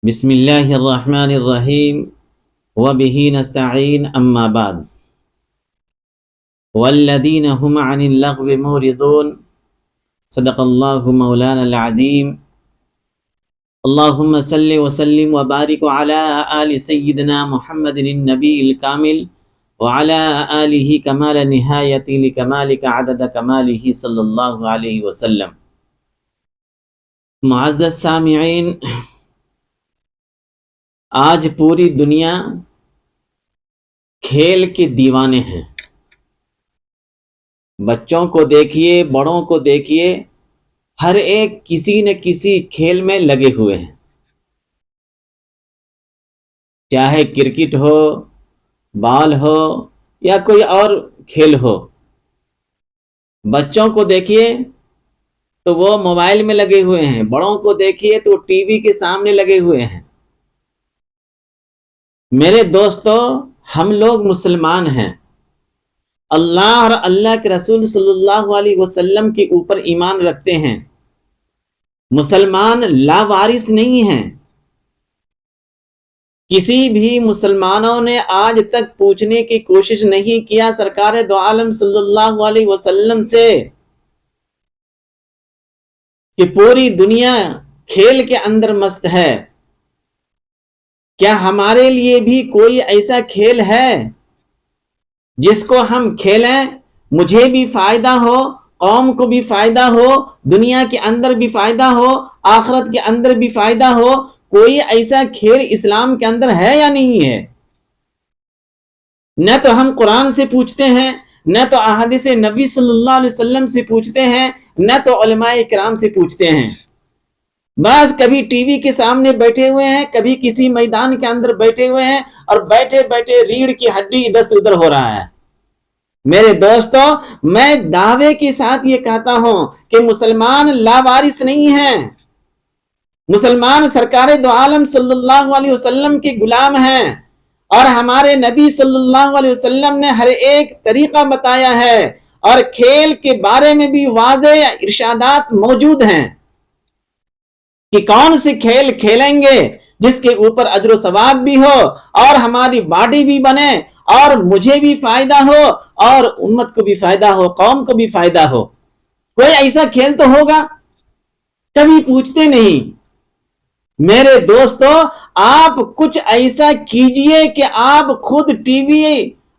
بسم اللہ الرحمن الرحیم وبہ نستعین اما بعد والذین هم عن اللغو معرضون صدق اللہ مولانا العظیم اللہم صلی وسلم وبارک علی آل سیدنا محمد النبی الکامل وعلی آلہ کمال نہایت لکمالک عدد کمالہ صلی اللہ علیہ وسلم۔ معزز سامعین، آج پوری دنیا کھیل کے دیوانے ہیں۔ بچوں کو دیکھیے، بڑوں کو دیکھیے، ہر ایک کسی نہ کسی کھیل میں لگے ہوئے ہیں، چاہے کرکٹ ہو، بال ہو یا کوئی اور کھیل ہو۔ بچوں کو دیکھیے تو وہ موبائل میں لگے ہوئے ہیں، بڑوں کو دیکھیے تو ٹی وی کے سامنے لگے ہوئے ہیں۔ میرے دوستو، ہم لوگ مسلمان ہیں، اللہ اور اللہ کے رسول صلی اللہ علیہ وسلم کے اوپر ایمان رکھتے ہیں۔ مسلمان لاوارث نہیں ہیں۔ کسی بھی مسلمانوں نے آج تک پوچھنے کی کوشش نہیں کیا سرکار دو عالم صلی اللہ علیہ وسلم سے کہ پوری دنیا کھیل کے اندر مست ہے، کیا ہمارے لیے بھی کوئی ایسا کھیل ہے جس کو ہم کھیلیں، مجھے بھی فائدہ ہو، قوم کو بھی فائدہ ہو، دنیا کے اندر بھی فائدہ ہو، آخرت کے اندر بھی فائدہ ہو؟ کوئی ایسا کھیل اسلام کے اندر ہے یا نہیں ہے؟ نہ تو ہم قرآن سے پوچھتے ہیں، نہ تو احادیث نبی صلی اللہ علیہ وسلم سے پوچھتے ہیں، نہ تو علماء کرام سے پوچھتے ہیں۔ بس کبھی ٹی وی کے سامنے بیٹھے ہوئے ہیں، کبھی کسی میدان کے اندر بیٹھے ہوئے ہیں، اور بیٹھے بیٹھے ریڑھ کی ہڈی ادھر سے ادھر ہو رہا ہے۔ میرے دوستو، میں دعوے کے ساتھ یہ کہتا ہوں کہ مسلمان لاوارث نہیں ہیں، مسلمان سرکار دو عالم صلی اللہ علیہ وسلم کے غلام ہیں، اور ہمارے نبی صلی اللہ علیہ وسلم نے ہر ایک طریقہ بتایا ہے، اور کھیل کے بارے میں بھی واضح ارشادات موجود ہیں کہ کون سے کھیل کھیلیں گے جس کے اوپر اجر و ثواب بھی ہو، اور ہماری باڈی بھی بنے، اور مجھے بھی فائدہ ہو، اور امت کو بھی فائدہ ہو، قوم کو بھی فائدہ ہو۔ کوئی ایسا کھیل تو ہوگا؟ کبھی پوچھتے نہیں۔ میرے دوستو، آپ کچھ ایسا کیجئے کہ آپ خود ٹی وی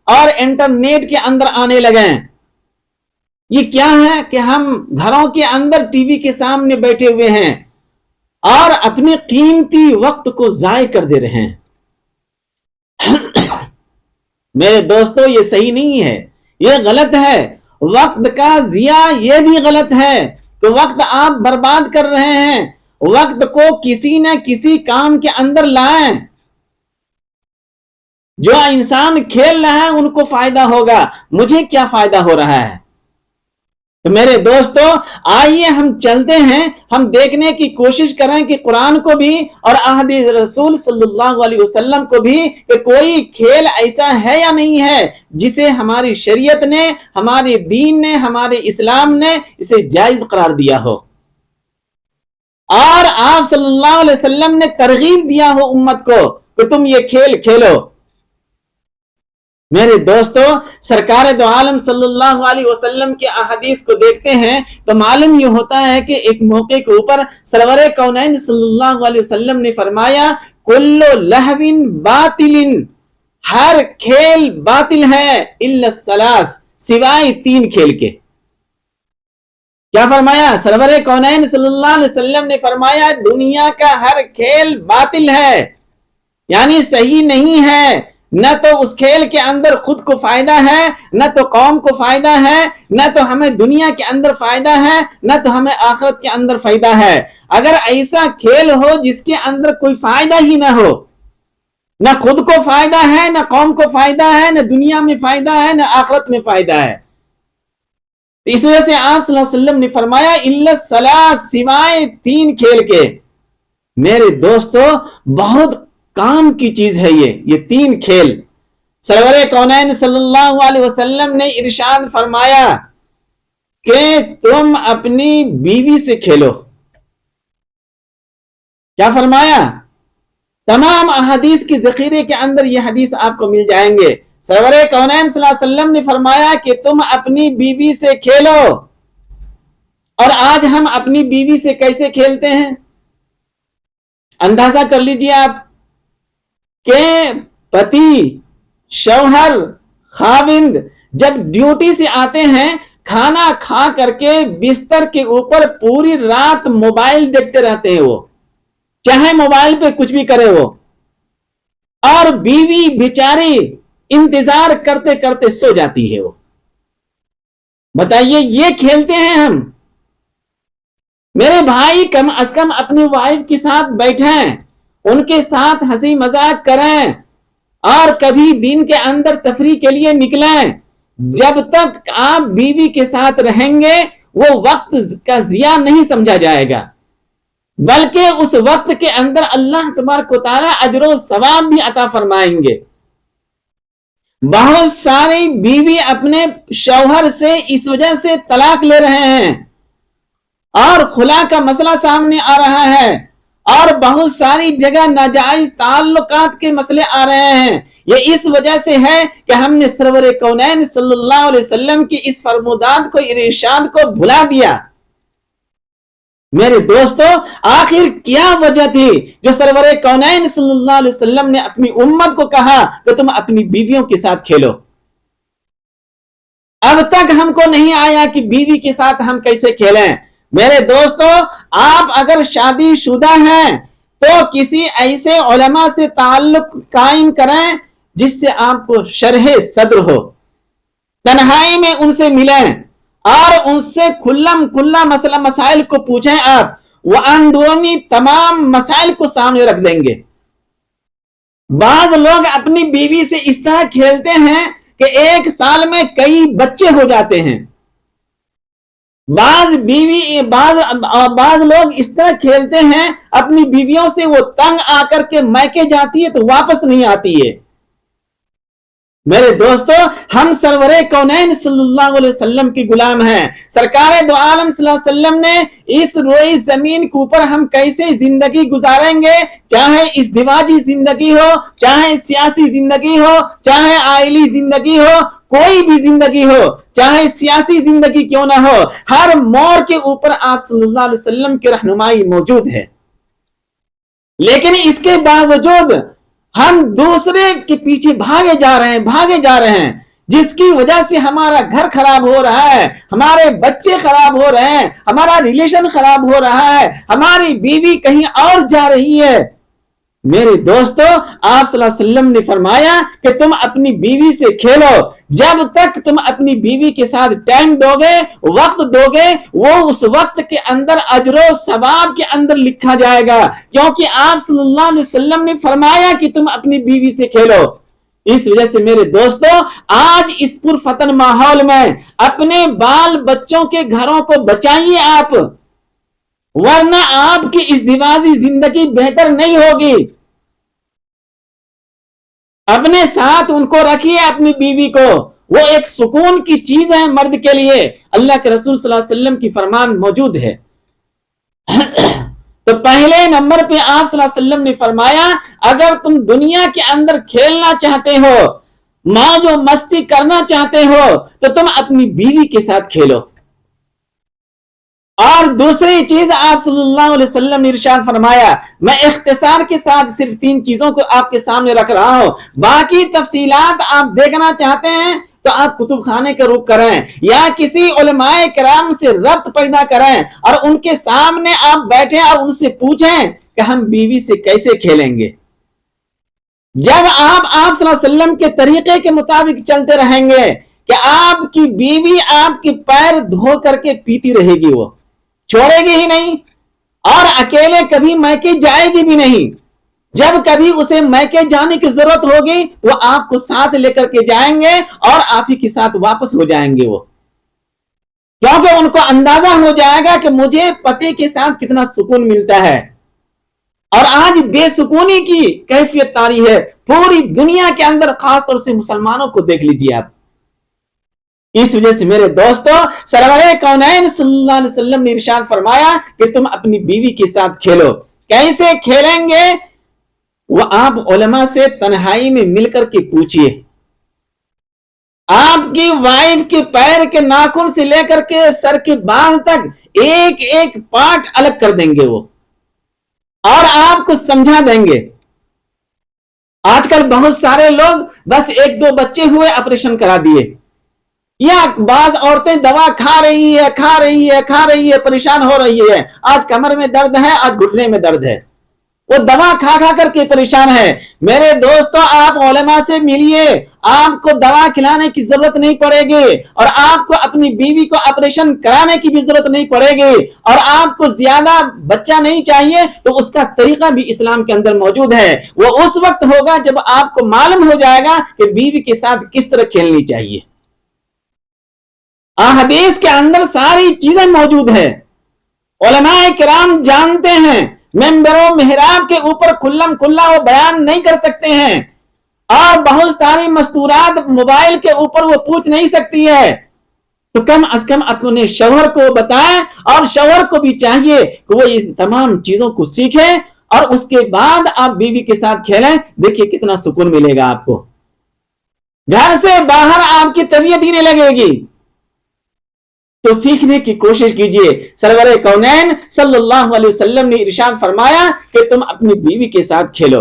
اور انٹرنیٹ کے اندر آنے لگیں۔ یہ کیا ہے کہ ہم گھروں کے اندر ٹی وی کے سامنے بیٹھے ہوئے ہیں اور اپنے قیمتی وقت کو ضائع کر دے رہے ہیں۔ میرے دوستو، یہ صحیح نہیں ہے، یہ غلط ہے۔ وقت کا ضیاع یہ بھی غلط ہے کہ وقت آپ برباد کر رہے ہیں۔ وقت کو کسی نہ کسی کام کے اندر لائیں۔ جو انسان کھیل رہا ہے ان کو فائدہ ہوگا، مجھے کیا فائدہ ہو رہا ہے؟ تو میرے دوستو، آئیے ہم چلتے ہیں، ہم دیکھنے کی کوشش کریں کہ قرآن کو بھی اور احادیث رسول صلی اللہ علیہ وسلم کو بھی کہ کوئی کھیل ایسا ہے یا نہیں ہے جسے ہماری شریعت نے، ہمارے دین نے، ہمارے اسلام نے اسے جائز قرار دیا ہو، اور آپ صلی اللہ علیہ وسلم نے ترغیب دیا ہو امت کو کہ تم یہ کھیل کھیلو۔ میرے دوستو، سرکار دو عالم صلی اللہ علیہ وسلم کے احادیث کو دیکھتے ہیں تو معلوم یہ ہوتا ہے کہ ایک موقع کے اوپر سرور کونین صلی اللہ علیہ وسلم نے فرمایا، کل لہو باطل، ہر کھیل باطل ہے، الا الثلاث، سوائے تین کھیل کے۔ کیا فرمایا؟ سرور کونین صلی اللہ علیہ وسلم نے فرمایا دنیا کا ہر کھیل باطل ہے، یعنی صحیح نہیں ہے۔ نہ تو اس کھیل کے اندر خود کو فائدہ ہے، نہ تو قوم کو فائدہ ہے، نہ تو ہمیں دنیا کے اندر فائدہ ہے، نہ تو ہمیں آخرت کے اندر فائدہ ہے۔ اگر ایسا کھیل ہو جس کے اندر کوئی فائدہ ہی نہ ہو، نہ خود کو فائدہ ہے، نہ قوم کو فائدہ ہے، نہ دنیا میں فائدہ ہے، نہ آخرت میں فائدہ ہے، اس وجہ سے آپ صلی اللہ علیہ وسلم نے فرمایا الا الثلاث، سوائے تین کھیل کے۔ میرے دوستو، بہت کام کی چیز ہے یہ تین کھیل۔ سرور کونین صلی اللہ علیہ وسلم نے ارشاد فرمایا کہ تم اپنی بیوی سے کھیلو۔ کیا فرمایا؟ تمام احادیث کی ذخیرے کے اندر یہ حدیث آپ کو مل جائیں گے۔ سرور کونین صلی اللہ علیہ وسلم نے فرمایا کہ تم اپنی بیوی سے کھیلو، اور آج ہم اپنی بیوی سے کیسے کھیلتے ہیں؟ اندازہ کر لیجئے آپ کہ پتی، شوہر، خاوند جب ڈیوٹی سے آتے ہیں، کھانا کھا کر کے بستر کے اوپر پوری رات موبائل دیکھتے رہتے ہیں، وہ چاہے موبائل پہ کچھ بھی کرے وہ، اور بیوی بیچاری انتظار کرتے کرتے سو جاتی ہے۔ وہ بتائیے یہ کھیلتے ہیں ہم؟ میرے بھائی کم از کم اپنی وائف کے ساتھ بیٹھیں، ان کے ساتھ ہنسی مذاق کریں، اور کبھی دن کے اندر تفریح کے لیے نکلیں۔ جب تک آپ بیوی کے ساتھ رہیں گے وہ وقت کا ضیاع نہیں سمجھا جائے گا، بلکہ اس وقت کے اندر اللہ تبارک و تعالی اجر و ثواب بھی عطا فرمائیں گے۔ بہت ساری بیوی اپنے شوہر سے اس وجہ سے طلاق لے رہے ہیں اور خلا کا مسئلہ سامنے آ رہا ہے، اور بہت ساری جگہ ناجائز تعلقات کے مسئلے آ رہے ہیں۔ یہ اس وجہ سے ہے کہ ہم نے سرور کونین صلی اللہ علیہ وسلم کی اس فرمودات کو، ارشاد کو بھلا دیا۔ میرے دوستو، آخر کیا وجہ تھی جو سرور کونین صلی اللہ علیہ وسلم نے اپنی امت کو کہا کہ تم اپنی بیویوں کے ساتھ کھیلو؟ اب تک ہم کو نہیں آیا کہ بیوی کے ساتھ ہم کیسے کھیلیں۔ میرے دوستو، آپ اگر شادی شدہ ہیں تو کسی ایسے علماء سے تعلق قائم کریں جس سے آپ کو شرح صدر ہو، تنہائی میں ان سے ملیں اور ان سے کھلم کھلا مسائل کو پوچھیں آپ، وہ اندرونی تمام مسائل کو سامنے رکھ دیں گے۔ بعض لوگ اپنی بیوی سے اس طرح کھیلتے ہیں کہ ایک سال میں کئی بچے ہو جاتے ہیں۔ بعض لوگ اس طرح کھیلتے ہیں اپنی بیویوں سے، وہ تنگ آ کر کے میکے جاتی ہے تو واپس نہیں آتی ہے۔ میرے دوستو، ہم سرور کونین صلی اللہ علیہ وسلم کی غلام ہیں۔ سرکار دو عالم صلی اللہ علیہ وسلم نے اس روئی زمین کے اوپر ہم کیسے زندگی گزاریں گے، چاہے ازدواجی زندگی ہو، چاہے سیاسی زندگی ہو، چاہے عائلی زندگی ہو، کوئی بھی زندگی ہو، چاہے سیاسی زندگی کیوں نہ ہو، ہر موڑ کے اوپر آپ صلی اللہ علیہ وسلم کی رہنمائی موجود ہے۔ لیکن اس کے باوجود ہم دوسرے کے پیچھے بھاگے جا رہے ہیں، جس کی وجہ سے ہمارا گھر خراب ہو رہا ہے، ہمارے بچے خراب ہو رہے ہیں، ہمارا ریلیشن خراب ہو رہا ہے، ہماری بیوی کہیں اور جا رہی ہے۔ میرے دوستو، آپ صلی اللہ علیہ وسلم نے فرمایا کہ تم اپنی بیوی سے کھیلو۔ جب تک تم اپنی بیوی کے ساتھ ٹائم دو گے، وقت دو گے، وہ اس وقت کے اندر اجر و ثواب کے اندر لکھا جائے گا، کیونکہ آپ صلی اللہ علیہ وسلم نے فرمایا کہ تم اپنی بیوی سے کھیلو۔ اس وجہ سے میرے دوستو، آج اس پرفتن ماحول میں اپنے بال بچوں کے گھروں کو بچائیے آپ، ورنہ آپ کی ازدواجی زندگی بہتر نہیں ہوگی۔ اپنے ساتھ ان کو رکھیے، اپنی بیوی کو، وہ ایک سکون کی چیز ہے مرد کے لیے۔ اللہ کے رسول صلی اللہ علیہ وسلم کی فرمان موجود ہے۔ تو پہلے نمبر پہ آپ صلی اللہ علیہ وسلم نے فرمایا، اگر تم دنیا کے اندر کھیلنا چاہتے ہو، موج و مستی کرنا چاہتے ہو، تو تم اپنی بیوی کے ساتھ کھیلو۔ اور دوسری چیز آپ صلی اللہ علیہ وسلم نے ارشاد فرمایا، میں اختصار کے ساتھ صرف 3 چیزوں کو آپ کے سامنے رکھ رہا ہوں، باقی تفصیلات آپ دیکھنا چاہتے ہیں تو آپ کتب خانے کا رخ کریں یا کسی علماء کرام سے ربط پیدا کریں اور ان کے سامنے آپ بیٹھیں اور ان سے پوچھیں کہ ہم بیوی سے کیسے کھیلیں گے۔ جب آپ صلی اللہ علیہ وسلم کے طریقے کے مطابق چلتے رہیں گے کہ آپ کی بیوی آپ کے پیر دھو کر کے پیتی رہے گی، وہ چھوڑے گی ہی نہیں، اور اکیلے کبھی میکے جائے گی بھی نہیں۔ جب کبھی اسے میکے جانے کی ضرورت ہوگی وہ آپ کو ساتھ لے کر کے جائیں گے اور آپ ہی کے ساتھ واپس ہو جائیں گے وہ، کیونکہ ان کو اندازہ ہو جائے گا کہ مجھے پتی کے ساتھ کتنا سکون ملتا ہے۔ اور آج بے سکونی کی کیفیت طاری ہے پوری دنیا کے اندر، خاص طور سے مسلمانوں کو دیکھ لیجیے آپ۔ اس وجہ سے میرے دوستو، سرور کونین صلی اللہ علیہ وسلم نے ارشاد فرمایا کہ تم اپنی بیوی کے ساتھ کھیلو۔ کیسے کھیلیں گے؟ وہ آپ علماء سے تنہائی میں مل کر کے پوچھئے. آپ کی وائف کے پیر کے ناخن سے لے کر کے سر کے بال تک ایک ایک پارٹ الگ کر دیں گے وہ، اور آپ کو سمجھا دیں گے. آج کل بہت سارے لوگ بس ایک دو بچے ہوئے آپریشن کرا دیے، یا بعض عورتیں دوا کھا رہی ہے پریشان ہو رہی ہے. آج کمر میں درد ہے، آج گھٹنے میں درد ہے، وہ دوا کھا کھا کر کے پریشان ہے. میرے دوستو، آپ علماء سے ملیے، آپ کو دوا کھلانے کی ضرورت نہیں پڑے گی، اور آپ کو اپنی بیوی کو آپریشن کرانے کی بھی ضرورت نہیں پڑے گی، اور آپ کو زیادہ بچہ نہیں چاہیے تو اس کا طریقہ بھی اسلام کے اندر موجود ہے. وہ اس وقت ہوگا جب آپ کو معلوم ہو جائے گا کہ بیوی کے ساتھ کس طرح کھیلنی چاہیے. حدیث کے اندر ساری چیزیں موجود ہیں. علماء کرام جانتے ہیں، ممبر و محراب کے اوپر کھلم کھلا وہ بیان نہیں کر سکتے ہیں، اور بہت ساری مستورات موبائل کے اوپر وہ پوچھ نہیں سکتی ہے، تو کم از کم اپنے شوہر کو بتائیں، اور شوہر کو بھی چاہیے کہ وہ اس تمام چیزوں کو سیکھیں، اور اس کے بعد آپ بیوی کے ساتھ کھیلیں. دیکھیے کتنا سکون ملے گا آپ کو. گھر سے باہر آپ کی طبیعت ہی نہیں لگے گی. تو سیکھنے کی کوشش کیجئے. سرور کونین صلی اللہ علیہ وسلم نے ارشاد فرمایا کہ تم اپنی بیوی کے ساتھ کھیلو.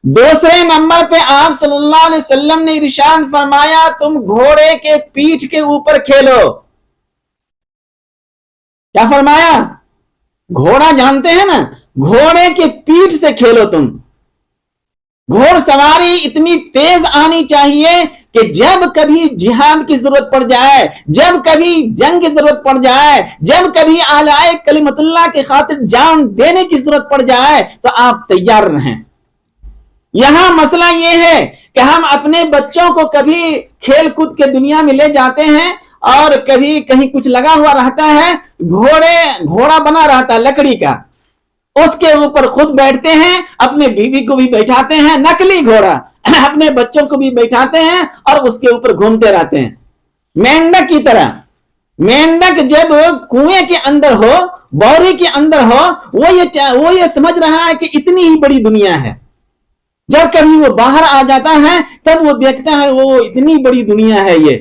دوسرے نمبر پہ آپ صلی اللہ علیہ وسلم نے ارشاد فرمایا تم گھوڑے کے پیٹھ کے اوپر کھیلو. کیا فرمایا؟ گھوڑا جانتے ہیں نا، گھوڑے کے پیٹھ سے کھیلو. تم گھوڑ سواری اتنی تیز آنی چاہیے کہ جب کبھی جہاد کی ضرورت پڑ جائے، جب کبھی جنگ کی ضرورت پڑ جائے، جب کبھی اعلی کلمت اللہ کی خاطر جان دینے کی ضرورت پڑ جائے تو آپ تیار رہیں. یہاں مسئلہ یہ ہے کہ ہم اپنے بچوں کو کبھی کھیل کود کے دنیا میں لے جاتے ہیں، اور کبھی کہیں کچھ لگا ہوا رہتا ہے، گھوڑا بنا رہتا ہے لکڑی کا، اس کے اوپر خود بیٹھتے ہیں، اپنے بیوی کو بھی بیٹھاتے ہیں، نکلی گھوڑا، اپنے بچوں کو بھی بیٹھاتے ہیں، اور اس کے اوپر گھومتے رہتے ہیں مینڈک کی طرح. مینڈک جب کنویں کے اندر ہو، بوری کے اندر ہو، وہ یہ سمجھ رہا ہے کہ اتنی ہی بڑی دنیا ہے. جب کبھی وہ باہر آ جاتا ہے تب وہ دیکھتا ہے وہ اتنی بڑی دنیا ہے یہ.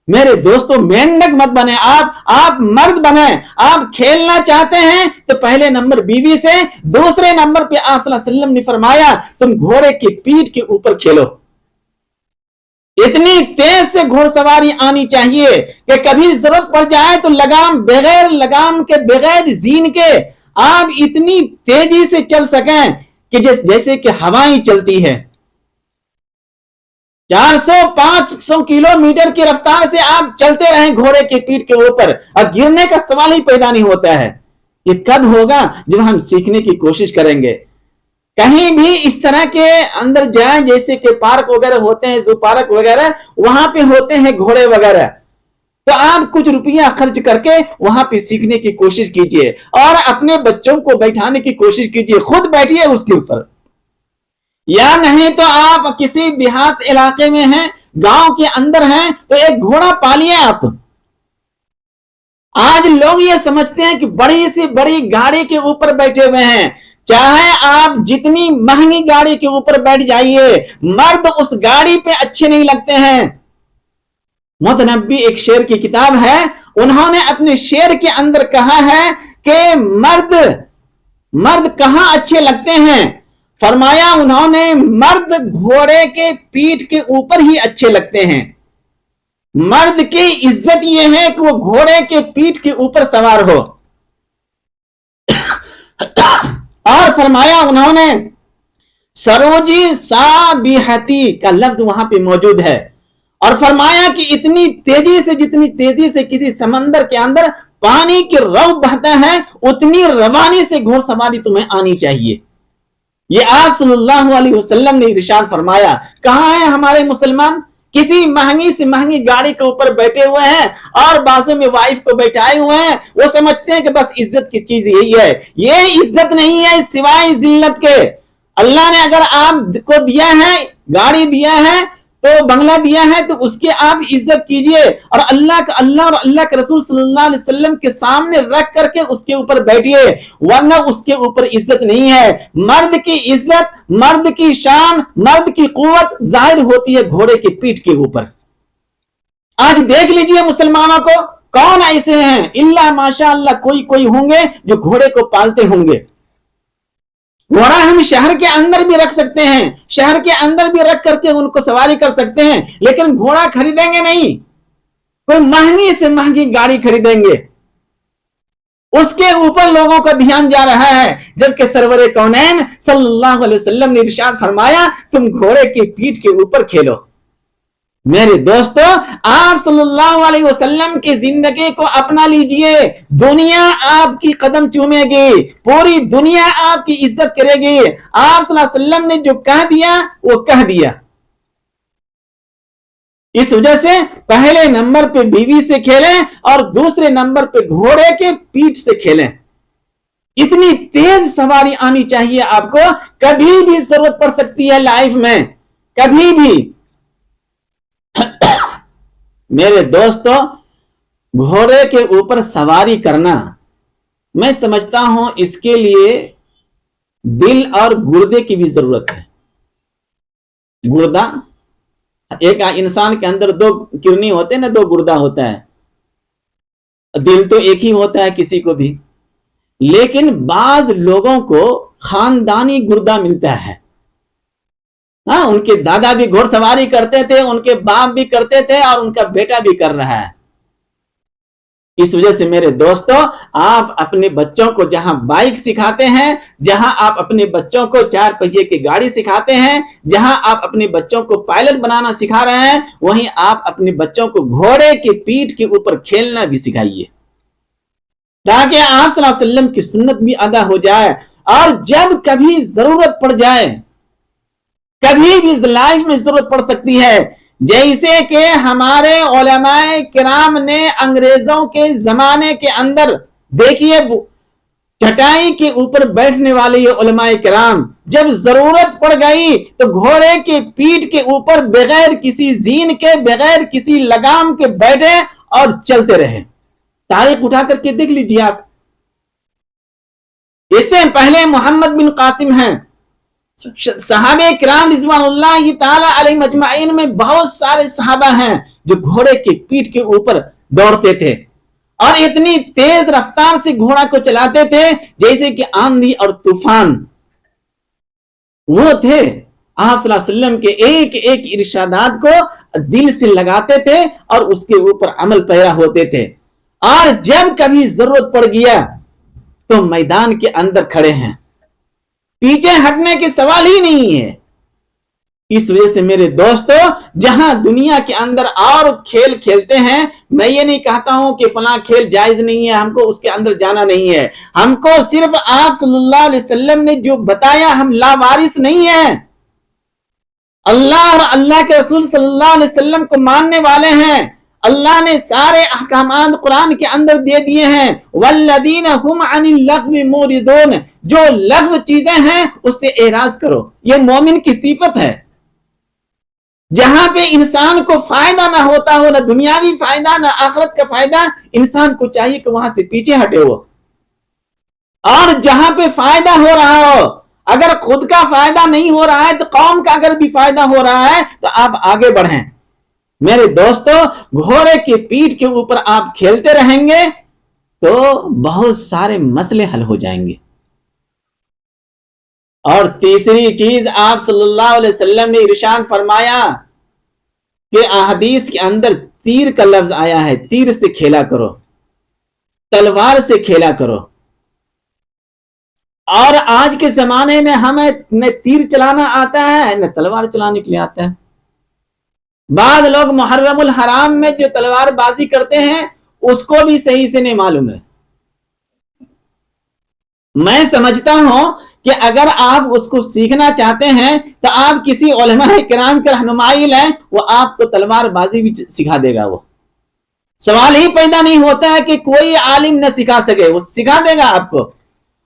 میرے دوستو، مینڈک مت بنے، آپ مرد بنے. آپ کھیلنا چاہتے ہیں تو پہلے نمبر بیوی سے، دوسرے نمبر پہ آپ صلی اللہ علیہ وسلم نے فرمایا تم گھوڑے کی پیٹھ کے اوپر کھیلو. اتنی تیز سے گھوڑ سواری آنی چاہیے کہ کبھی ضرورت پڑ جائے تو بغیر لگام کے، بغیر زین کے آپ اتنی تیزی سے چل سکیں کہ جیسے کہ ہوائیں چلتی ہے. 400-500 کلومیٹر کی رفتار سے آپ چلتے رہیں گھوڑے کی پیٹھ کے اوپر، اور گرنے کا سوال ہی پیدا نہیں ہوتا ہے. یہ کب ہوگا؟ جب ہم سیکھنے کی کوشش کریں گے. کہیں بھی اس طرح کے اندر جائیں، جیسے کہ پارک وغیرہ ہوتے ہیں، زو پارک وغیرہ، وہاں پہ ہوتے ہیں گھوڑے وغیرہ، تو آپ کچھ روپیہ خرچ کر کے وہاں پہ سیکھنے کی کوشش کیجئے، اور اپنے بچوں کو بیٹھانے کی کوشش کیجئے. خود بیٹھیے اس کے اوپر، یا نہیں تو آپ کسی دیہات علاقے میں ہیں، گاؤں کے اندر ہیں، تو ایک گھوڑا پالیے آپ. آج لوگ یہ سمجھتے ہیں کہ بڑی سی بڑی گاڑی کے اوپر بیٹھے ہوئے ہیں. چاہے آپ جتنی مہنگی گاڑی کے اوپر بیٹھ جائیے، مرد اس گاڑی پہ اچھے نہیں لگتے ہیں. متنبی ایک شعر کی کتاب ہے، انہوں نے اپنے شعر کے اندر کہا ہے کہ مرد کہاں اچھے لگتے ہیں. فرمایا انہوں نے مرد گھوڑے کے پیٹھ کے اوپر ہی اچھے لگتے ہیں. مرد کی عزت یہ ہے کہ وہ گھوڑے کے پیٹھ کے اوپر سوار ہو. اور فرمایا انہوں نے سروجی سابحتی کا لفظ وہاں پہ موجود ہے، اور فرمایا کہ اتنی تیزی سے، جتنی تیزی سے کسی سمندر کے اندر پانی کی رو بہتا ہے، اتنی روانی سے گھوڑ سواری تمہیں آنی چاہیے. یہ آپ صلی اللہ علیہ وسلم نے ارشاد فرمایا. کہاں ہیں ہمارے مسلمان؟ کسی مہنگی سے مہنگی گاڑی کے اوپر بیٹھے ہوئے ہیں، اور بازو میں وائف کو بیٹھائے ہوئے ہیں. وہ سمجھتے ہیں کہ بس عزت کی چیز یہی ہے. یہ عزت نہیں ہے سوائے ذلت کے. اللہ نے اگر آپ کو دیا ہے، گاڑی دیا ہے، تو بنگلہ دیا ہے تو اس کی آپ عزت کیجئے، اور اللہ اور اللہ کے رسول صلی اللہ علیہ وسلم کے سامنے رکھ کر کے اس کے اوپر بیٹھیے، ورنہ اس کے اوپر عزت نہیں ہے۔ مرد کی عزت، مرد کی شان، مرد کی قوت ظاہر ہوتی ہے گھوڑے کی پیٹھ کے اوپر۔ آج دیکھ لیجئے مسلمانوں کو کون ایسے ہیں، اللہ ماشاء اللہ کوئی ہوں گے جو گھوڑے کو پالتے ہوں گے۔ گھوڑا ہم شہر کے اندر بھی رکھ سکتے ہیں، شہر کے اندر بھی رکھ کر کے ان کو سواری کر سکتے ہیں، لیکن گھوڑا خریدیں گے نہیں، کوئی مہنگی سے مہنگی گاڑی خریدیں گے، اس کے اوپر لوگوں کا دھیان جا رہا ہے، جبکہ سرور کونین صلی اللہ علیہ وسلم نے ارشاد فرمایا تم گھوڑے کی پیٹھ کے اوپر کھیلو۔ میرے دوستو، آپ صلی اللہ علیہ وسلم کی زندگی کو اپنا لیجئے، دنیا آپ کی قدم چومے گی، پوری دنیا آپ کی عزت کرے گی۔ آپ صلی اللہ علیہ وسلم نے جو کہہ دیا وہ کہہ دیا۔ اس وجہ سے پہلے نمبر پہ بیوی سے کھیلیں اور دوسرے نمبر پہ گھوڑے کے پیٹھ سے کھیلیں۔ اتنی تیز سواری آنی چاہیے آپ کو، کبھی بھی ضرورت پڑ سکتی ہے لائف میں، کبھی بھی۔ میرے دوستو، گھوڑے کے اوپر سواری کرنا، میں سمجھتا ہوں اس کے لیے دل اور گردے کی بھی ضرورت ہے۔ گردہ، ایک انسان کے اندر دو کرنی ہوتے ہیں نا، دو گردہ ہوتا ہے، دل تو ایک ہی ہوتا ہے کسی کو بھی، لیکن بعض لوگوں کو خاندانی گردہ ملتا ہے۔ ہاں، ان کے دادا بھی گھوڑ سواری کرتے تھے، ان کے باپ بھی کرتے تھے، اور ان کا بیٹا بھی کر رہا ہے۔ اس وجہ سے میرے دوستو، آپ اپنے بچوں کو جہاں بائک سکھاتے ہیں، جہاں آپ اپنے بچوں کو 4 پہیے کی گاڑی سکھاتے ہیں، جہاں آپ اپنے بچوں کو پائلٹ بنانا سکھا رہے ہیں، وہیں آپ اپنے بچوں کو گھوڑے کی پیٹھ کے اوپر کھیلنا بھی سکھائیے، تاکہ آپ صلی اللہ علیہ وسلم کی سنت بھی ادا ہو جائے۔ اور جب کبھی ضرورت پڑ جائے، کبھی بھی لائف میں ضرورت پڑ سکتی ہے، جیسے کہ ہمارے علماء کرام نے انگریزوں کے زمانے کے اندر دیکھیے، چٹائی کے اوپر بیٹھنے والے یہ علماء کرام جب ضرورت پڑ گئی تو گھوڑے کے پیٹھ کے اوپر بغیر کسی زین کے، بغیر کسی لگام کے بیٹھے اور چلتے رہے۔ تاریخ اٹھا کر کے دیکھ لیجیے آپ۔ اس سے پہلے محمد بن قاسم ہیں، صحابہ کرام رضوان اللہ تعالی علیہ مجمعین میں بہت سارے صحابہ ہیں جو گھوڑے کی پیٹھ کے اوپر دوڑتے تھے، اور اتنی تیز رفتار سے گھوڑا کو چلاتے تھے جیسے کہ آندھی اور طوفان۔ وہ تھے آپ صلی اللہ علیہ وسلم کے ایک ایک ارشادات کو دل سے لگاتے تھے اور اس کے اوپر عمل پیرا ہوتے تھے، اور جب کبھی ضرورت پڑ گیا تو میدان کے اندر کھڑے ہیں، پیچھے ہٹنے کے سوال ہی نہیں ہے۔ اس وجہ سے میرے دوستو، جہاں دنیا کے اندر اور کھیل کھیلتے ہیں، میں یہ نہیں کہتا ہوں کہ فلاں کھیل جائز نہیں ہے، ہم کو اس کے اندر جانا نہیں ہے، ہم کو صرف آپ صلی اللہ علیہ وسلم نے جو بتایا، ہم لاوارث نہیں ہیں، اللہ اور اللہ کے رسول صلی اللہ علیہ وسلم کو ماننے والے ہیں۔ اللہ نے سارے احکامات قرآن کے اندر دے دیے ہیں، والذین هم عن اللغو معرضون، جو لغو چیزیں ہیں اس سے اعراض کرو، یہ مومن کی صفت ہے۔ جہاں پہ انسان کو فائدہ نہ ہوتا ہو، نہ دنیاوی فائدہ نہ آخرت کا فائدہ، انسان کو چاہیے کہ وہاں سے پیچھے ہٹے ہو، اور جہاں پہ فائدہ ہو رہا ہو، اگر خود کا فائدہ نہیں ہو رہا ہے تو قوم کا اگر بھی فائدہ ہو رہا ہے تو آپ آگے بڑھیں۔ میرے دوستو، گھوڑے کی پیٹھ کے اوپر آپ کھیلتے رہیں گے تو بہت سارے مسئلے حل ہو جائیں گے۔ اور تیسری چیز، آپ صلی اللہ علیہ وسلم نے ارشاد فرمایا کہ احادیث کے اندر تیر کا لفظ آیا ہے، تیر سے کھیلا کرو، تلوار سے کھیلا کرو۔ اور آج کے زمانے میں ہمیں نہ تیر چلانا آتا ہے نہ تلوار چلانے کے لیے آتا ہے۔ بعض لوگ محرم الحرام میں جو تلوار بازی کرتے ہیں اس کو بھی صحیح سے نہیں معلوم ہے۔ میں سمجھتا ہوں کہ اگر آپ اس کو سیکھنا چاہتے ہیں تو آپ کسی علماء کرام کی رہنمائی لیں، وہ آپ کو تلوار بازی بھی سکھا دے گا۔ وہ سوال ہی پیدا نہیں ہوتا ہے کہ کوئی عالم نہ سکھا سکے، وہ سکھا دے گا آپ کو۔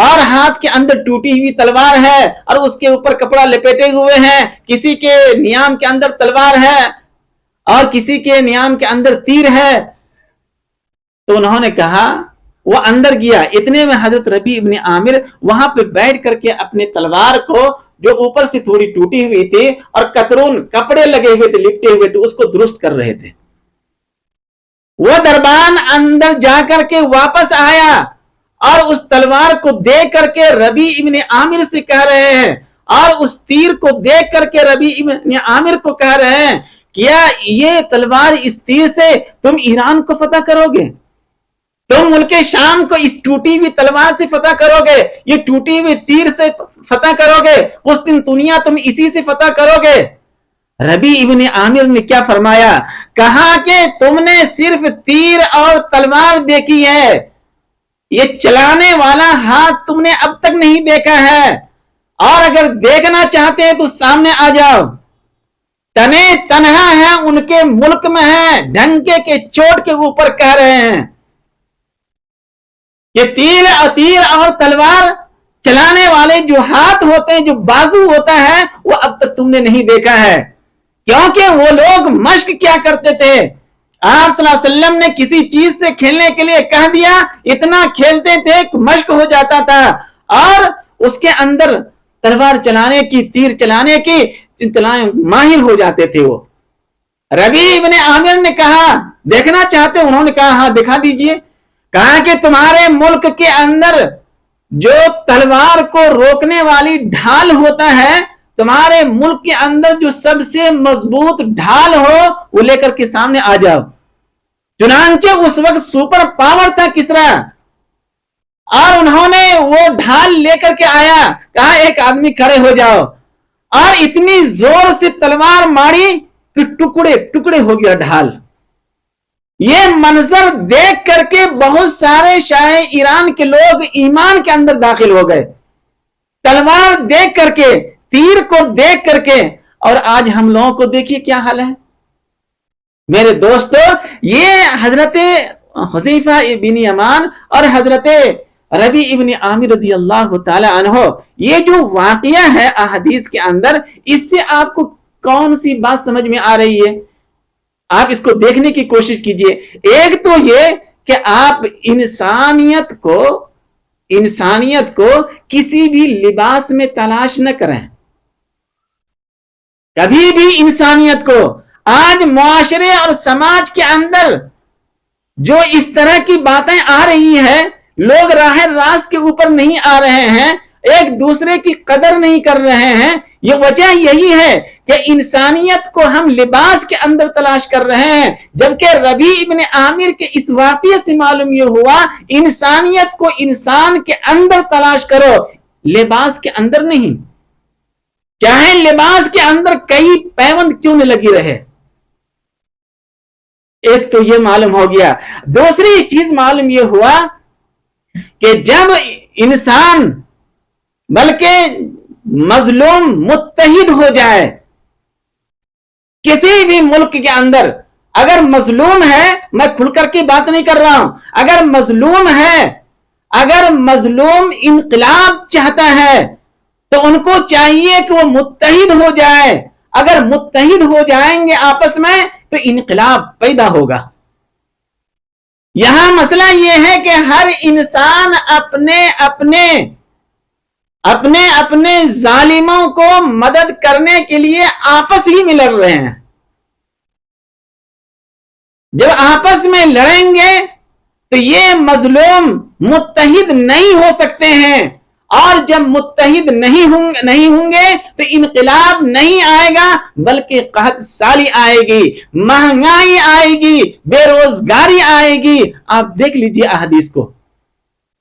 اور ہاتھ کے اندر ٹوٹی ہوئی تلوار ہے اور اس کے اوپر کپڑا لپیٹے ہوئے ہیں، کسی کے نیام کے اندر تلوار ہے اور کسی کے نیام کے اندر تیر ہے۔ تو انہوں نے کہا، وہ اندر گیا، اتنے میں حضرت ربیع ابن عامر وہاں پہ بیٹھ کر کے اپنے تلوار کو جو اوپر سے تھوڑی ٹوٹی ہوئی تھی اور قطرون کپڑے لگے ہوئے تھے، لپٹے ہوئے تھے، اس کو درست کر رہے تھے۔ وہ دربان اندر جا کر کے واپس آیا اور اس تلوار کو دیکھ کر کے ربیع ابن عامر سے کہہ رہے ہیں، اور اس تیر کو دیکھ کر کے ربیع ابن عامر کو کہہ رہے ہیں، کیا یہ تلوار اس تیر سے تم ایران کو فتح کرو گے؟ تم ملک شام کو اس ٹوٹی ہوئی تلوار سے فتح کرو گے؟ یہ ٹوٹی ہوئی تیر سے فتح کرو گے؟ قسطنطنیہ تم اسی سے فتح کرو گے؟ ربیع ابن عامر نے کیا فرمایا؟ کہا کہ تم نے صرف تیر اور تلوار دیکھی ہے، یہ چلانے والا ہاتھ تم نے اب تک نہیں دیکھا ہے، اور اگر دیکھنا چاہتے ہیں تو سامنے آ جاؤ۔ تنے تنہا ہے ان کے ملک میں ہے، ڈھنکے کے چوٹ کے اوپر کہہ رہے ہیں کہ تیر اور تلوار چلانے والے جو ہاتھ ہوتے ہیں، جو بازو ہوتا ہے، وہ اب تک تم نے نہیں دیکھا ہے، کیونکہ وہ لوگ مشق کیا کرتے تھے۔ آپ صلی اللہ علیہ وسلم نے کسی چیز سے کھیلنے کے لیے کہہ دیا، اتنا کھیلتے تھے کہ مشق ہو جاتا تھا، اور اس کے اندر تلوار چلانے کی، تیر چلانے کی ماہر ہو جاتے تھے۔ وہ ربیع ابن عامر نے کہا، دیکھنا چاہتے؟ انہوں نے کہا، ہاں دکھا دیجئے۔ کہا کہ تمہارے ملک کے اندر جو تلوار کو روکنے والی ڈھال ہوتا ہے، تمہارے ملک کے اندر جو سب سے مضبوط ڈھال ہو، وہ لے کر کے سامنے آ جاؤ۔ چنانچہ اس وقت سپر پاور تھا کسرا، اور انہوں نے وہ ڈھال لے کر کے آیا، کہا ایک آدمی کھڑے ہو جاؤ، اور اتنی زور سے تلوار ماری کہ ٹکڑے ٹکڑے ہو گیا ڈھال۔ یہ منظر دیکھ کر کے بہت سارے شاہ ایران کے لوگ ایمان کے اندر داخل ہو گئے، تلوار دیکھ کر کے، تیر کو دیکھ کر کے۔ اور آج ہم لوگوں کو دیکھیے کیا حال ہے میرے دوستو۔ یہ حضرت حذیفہ بن یمان اور حضرت ربیع ابن عامر رضی اللہ تعالی عنہ، یہ جو واقعہ ہے احادیث کے اندر، اس سے آپ کو کون سی بات سمجھ میں آ رہی ہے؟ آپ اس کو دیکھنے کی کوشش کیجئے۔ ایک تو یہ کہ آپ انسانیت کو کسی بھی لباس میں تلاش نہ کریں، کبھی بھی انسانیت کو۔ آج معاشرے اور سماج کے اندر جو اس طرح کی باتیں آ رہی ہیں، لوگ راہ راست کے اوپر نہیں آ رہے ہیں، ایک دوسرے کی قدر نہیں کر رہے ہیں، یہ وجہ یہی ہے کہ انسانیت کو ہم لباس کے اندر تلاش کر رہے ہیں، جبکہ ربیع ابن عامر کے اس واقعے سے معلوم یہ ہوا، انسانیت کو انسان کے اندر تلاش کرو، لباس کے اندر نہیں، چاہے لباس کے اندر کئی پیوند کیوں نہ لگی رہے۔ ایک تو یہ معلوم ہو گیا۔ دوسری چیز معلوم یہ ہوا کہ جب انسان بلکہ مظلوم متحد ہو جائے، کسی بھی ملک کے اندر اگر مظلوم ہے، میں کھل کر کے بات نہیں کر رہا ہوں، اگر مظلوم ہے، اگر مظلوم انقلاب چاہتا ہے تو ان کو چاہیے کہ وہ متحد ہو جائے۔ اگر متحد ہو جائیں گے آپس میں تو انقلاب پیدا ہوگا۔ یہاں مسئلہ یہ ہے کہ ہر انسان اپنے ظالموں کو مدد کرنے کے لیے آپس ہی میں لڑ رہے ہیں۔ جب آپس میں لڑیں گے تو یہ مظلوم متحد نہیں ہو سکتے ہیں، اور جب متحد نہیں ہوں گے تو انقلاب نہیں آئے گا، بلکہ قحط سالی آئے گی، مہنگائی آئے گی، بے روزگاری آئے گی۔ آپ دیکھ لیجئے احادیث کو۔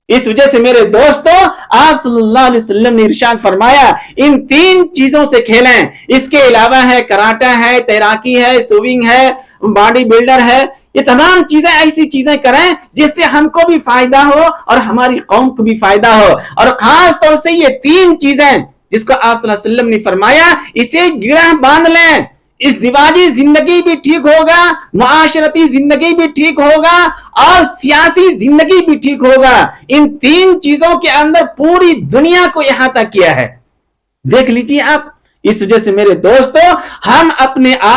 اس وجہ سے میرے دوستو، آپ صلی اللہ علیہ وسلم نے ارشاد فرمایا، ان تین چیزوں سے کھیلیں۔ اس کے علاوہ ہے کراٹا ہے، تیراکی ہے، سوئمنگ ہے، باڈی بلڈر ہے، یہ تمام چیزیں ایسی چیزیں کریں جس سے ہم کو بھی فائدہ ہو اور ہماری قوم کو بھی فائدہ ہو۔ اور خاص طور سے یہ تین چیزیں جس کو آپ صلی اللہ علیہ وسلم نے فرمایا، اسے گرہ باندھ لیں، ازدواجی زندگی بھی ٹھیک ہوگا, معاشرتی زندگی بھی ٹھیک ہوگا, اور سیاسی زندگی بھی ٹھیک ہوگا. ان 3 چیزوں کے اندر پوری دنیا کو احاطہ کیا ہے. دیکھ لیجیے آپ. اس وجہ سے میرے دوستو, ہم اپنے آپ